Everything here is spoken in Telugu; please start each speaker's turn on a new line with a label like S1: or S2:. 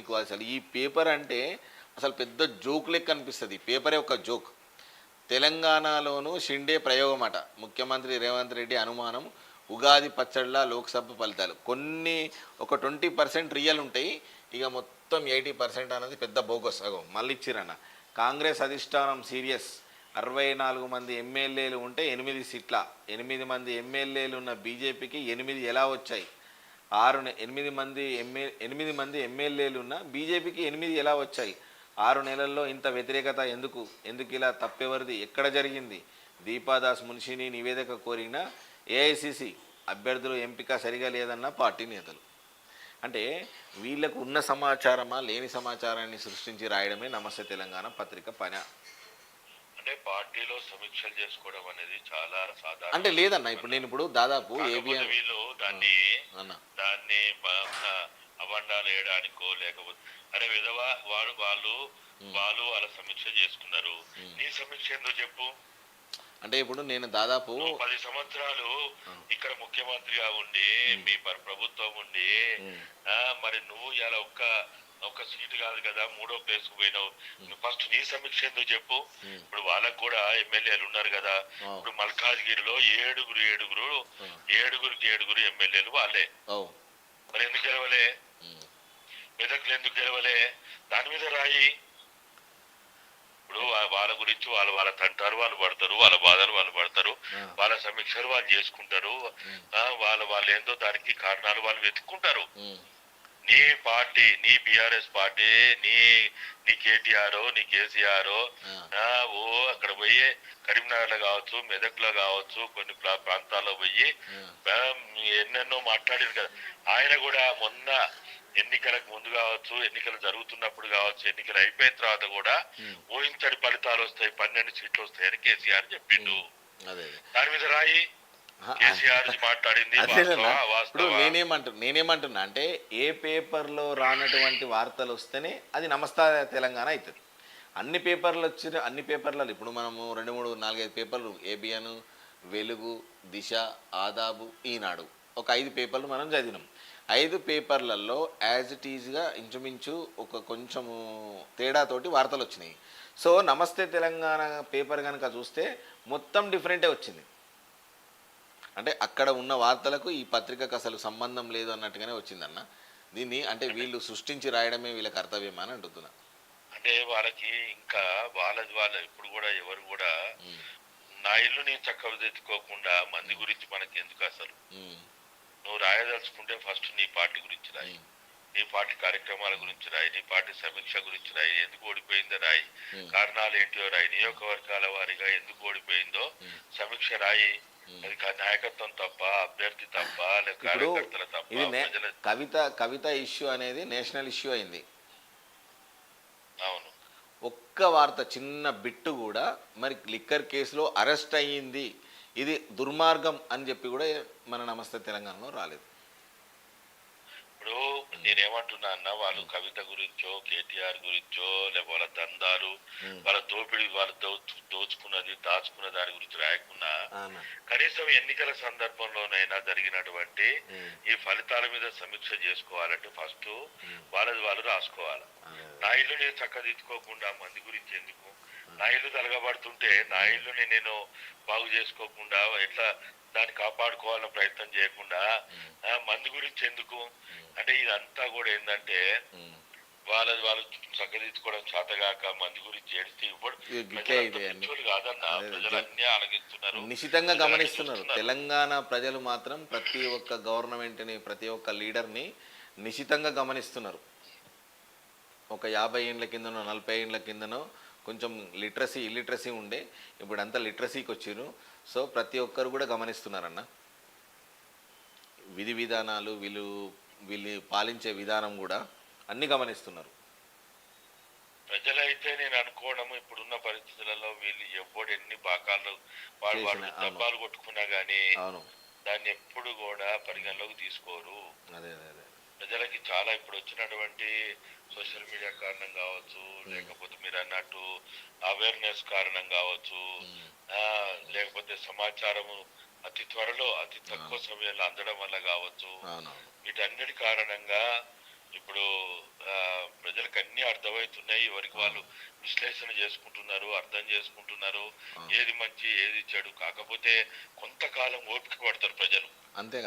S1: మీకు అసలు ఈ పేపర్ అంటే అసలు పెద్ద జోక్ లెక్క అనిపిస్తుంది. పేపరే ఒక జోక్. తెలంగాణలోనూ షిండే ప్రయోగం అట. ముఖ్యమంత్రి రేవంత్ రెడ్డి అనుమానం ఉగాది పచ్చళ్ళ లోక్సభ ఫలితాలు. కొన్ని ఒక 20% రియల్ ఉంటాయి, ఇక మొత్తం 80% అనేది పెద్ద బోగస్. అగో మళ్ళీ ఇచ్చిరన్న. కాంగ్రెస్ అధిష్టానం సీరియస్. 64 మంది ఎమ్మెల్యేలు ఉంటే 8 సీట్ల. 8 మంది ఎమ్మెల్యేలు ఉన్న బీజేపీకి 8 ఎలా వచ్చాయి? 8 మంది ఎమ్మెల్యేలు ఉన్న బీజేపీకి 8 ఎలా వచ్చాయి? 6 నెలల్లో ఇంత వ్యతిరేకత ఎందుకు? ఎందుకు ఇలా? తప్పెవరిది? ఎక్కడ జరిగింది? దీపాదాస్ మున్షిని నివేదిక కోరిన ఏఐసిసి అభ్యర్థుల ఎంపిక సరిగా లేదన్న పార్టీ నేతలు. అంటే వీళ్ళకు ఉన్న సమాచారమా లేని సమాచారాన్ని సృష్టించి రాయడమే నమస్తే తెలంగాణ పత్రిక పని.
S2: అంటే పార్టీలో సమీక్షలు చేసుకోవడం అనేది చాలా సాధారణ.
S1: అంటే లేదన్న, ఇప్పుడు నేను దాదాపు
S2: వీళ్ళు దాన్ని అవండాలు వేయడానికో లేకపోతే అరే విధవా వాళ్ళు వాళ్ళ సమీక్ష చేసుకున్నారు. నీ సమీక్ష ఏందో చెప్పు.
S1: అంటే ఇప్పుడు నేను దాదాపు
S2: 10 సంవత్సరాలు ఇక్కడ ముఖ్యమంత్రిగా ఉండి మీ ప్రభుత్వం ఉండి మరి నువ్వు ఇలా ఒక్క సీటు కాదు కదా 3వ ప్లేస్ కు పోయినావు. ఫస్ట్ నీ సమీక్ష ఎందుకు చెప్పు. ఇప్పుడు వాళ్ళకు కూడా ఎమ్మెల్యేలు ఉన్నారు కదా. ఇప్పుడు మల్కాజ్గిరిలో ఏడుగురు ఎమ్మెల్యేలు వాళ్ళే. మరి ఎందుకు గెలవలే? మెదక్లు ఎందుకు గెలవలే? దాని మీద రాయి. ఇప్పుడు వాళ్ళ గురించి వాళ్ళు తంటారు, వాళ్ళు పడతారు, వాళ్ళ బాధలు వాళ్ళు పడతారు, వాళ్ళ సమీక్షలు వాళ్ళు చేసుకుంటారు. వాళ్ళు ఏందో దానికి కారణాలు వాళ్ళు వెతుక్కుంటారు. నీ పార్టీ, నీ బీఆర్ఎస్ పార్టీ, నీ కేటీఆర్, నీ కేసీఆర్ అక్కడ పోయి కరీంనగర్ లో కావచ్చు, మెదక్ లో కావచ్చు, కొన్ని ప్రాంతాల్లో పోయి ఎన్నెన్నో మాట్లాడారు కదా. ఆయన కూడా మొన్న ఎన్నికలకు ముందు కావచ్చు, ఎన్నికలు జరుగుతున్నప్పుడు కావచ్చు, ఎన్నికలు అయిపోయిన తర్వాత కూడా ఊహించని ఫలితాలు వస్తాయి, 12 సీట్లు వస్తాయని కేసీఆర్ చెప్పిండు. దాని మీద రాయి. కేసీఆర్ మాట్లాడింది
S1: ఇప్పుడు నేనేమంటున్నా అంటే ఏ పేపర్లో రానటువంటి వార్తలు వస్తేనే అది నమస్తే తెలంగాణ అవుతుంది. అన్ని పేపర్లలో ఇప్పుడు మనము 2, 3, 4, 5 పేపర్లు, ఏబిఎన్, వెలుగు, దిశ, ఆదాబు, ఈనాడు, ఒక 5 పేపర్లు మనం చదివినాం. 5 పేపర్లలో యాజ్ ఇట్ ఈజ్గా ఇంచుమించు ఒక కొంచెము తేడాతోటి వార్తలు వచ్చినాయి. సో నమస్తే తెలంగాణ పేపర్ కనుక చూస్తే మొత్తం డిఫరెంటే వచ్చింది. అంటే అక్కడ ఉన్న వార్తలకు ఈ పత్రికకు అసలు సంబంధం లేదు అన్నట్టుగానే వచ్చిందన్న. దీన్ని అంటే వీళ్ళు సృష్టించి రాయడమే వీళ్ళ కర్తవ్యమా అని అంటున్నా.
S2: అంటే వాళ్ళకి ఇంకా వాళ్ళ ఇప్పుడు కూడా ఎవరు కూడా నా ఇల్లు నేను చక్కదిద్దుకోకుండా మంది గురించి మనకి ఎందుకు? అసలు నువ్వు రాయదలుచుకుంటే ఫస్ట్ నీ పార్టీ గురించి రాయి, నీ పార్టీ కార్యక్రమాల గురించి రాయి, నీ పార్టీ సమీక్ష గురించి రాయి, ఎందుకు ఓడిపోయిందో రాయి, కారణాలు ఏంటో రాయి, నియోజకవర్గాల వారిగా ఎందుకు ఓడిపోయిందో సమీక్ష రాయి. అది నాయకత్వం తప్ప, అభ్యర్థి తప్ప, కార్యకర్తల
S1: తప్ప. కవిత ఇష్యూ అనేది నేషనల్ ఇష్యూ అయింది.
S2: అవును.
S1: ఒక్క వార్త చిన్న బిట్టు కూడా మరి లిక్కర్ కేసులో అరెస్ట్ అయ్యింది, ఇది దుర్మార్గం అని చెప్పి కూడా మన నమస్తే తెలంగాణలో రాలేదు.
S2: ఇప్పుడు నేనేమంటున్నా అన్న, వాళ్ళు కవిత గురించో, కేటీఆర్ గురించో, లేకపోతే వాళ్ళ దందాలు, వాళ్ళ దోపిడి, వాళ్ళు దోచుకున్నది, దాచుకున్న దాని గురించి రాయకున్నా కనీసం ఎన్నికల సందర్భంలోనైనా జరిగినటువంటి ఈ ఫలితాల మీద సమీక్ష చేసుకోవాలంటే ఫస్ట్ వాళ్ళు రాసుకోవాలి. నా ఇల్లు నేను చక్కదిద్దుకోకుండా మంది గురించి ఎందుకు? నా ఇల్లు తలగబడుతుంటే నా ఇల్లుని నేను బాగు చేసుకోకుండా ఎట్లా దాన్ని కాపాడుకోవాలన్న ప్రయత్నం చేయకుండా మంది గురించి ఎందుకు? అంటే ఇదంతా కూడా ఏంటంటే వాళ్ళు చక్కదిద్దుకోవడం చేతగాక మంది గురించి ఏడిస్తే ఇవ్వడు కాదన్న. ప్రజలు అన్ని ఆలగిస్తున్నారు,
S1: నిశితంగా గమనిస్తున్నారు. తెలంగాణ ప్రజలు మాత్రం ప్రతి ఒక్క గవర్నమెంట్ని, ప్రతి ఒక్క లీడర్ని నిశితంగా గమనిస్తున్నారు. ఒక 50 ఏళ్ళ కిందనో 40 ఏళ్ళ కిందనో కొంచెం ఇల్లిటరసీ ఉండే, ఇప్పుడు అంతా లిటరసీకి వచ్చారు. సో ప్రతి ఒక్కరు కూడా గమనిస్తున్నారన్న. విధి విధానాలు, వీళ్ళు పాలించే విధానం కూడా అన్ని గమనిస్తున్నారు.
S2: ప్రజలైతే నేను అనుకోవడం ఇప్పుడున్న పరిస్థితులలో వీళ్ళు ఎవ్వడు ఎన్ని బాకాలు వాళ్ళు డబ్బాలు కొట్టుకున్నా గానీ దాన్ని ఎప్పుడు కూడా పరిగణలోకి తీసుకోరు. ప్రజలకి చాలా ఇప్పుడు వచ్చినటువంటి సోషల్ మీడియా కారణం కావచ్చు, లేకపోతే మీరు అన్నట్టు అవేర్నెస్ కారణం కావచ్చు, లేకపోతే సమాచారము అతి త్వరలో అతి తక్కువ సమయంలో అందడం వల్ల కావచ్చు, వీటన్నిటి కారణంగా ఇప్పుడు ప్రజలకు అన్ని అర్థమవుతున్నాయి, ఎవరికి వాళ్ళు విశ్లేషణ చేసుకుంటున్నారు, అర్థం చేసుకుంటున్నారు, ఏది మంచి ఏది చెడు. కాకపోతే కొంతకాలం ఓపిక పడతారు ప్రజలు.
S1: అంతే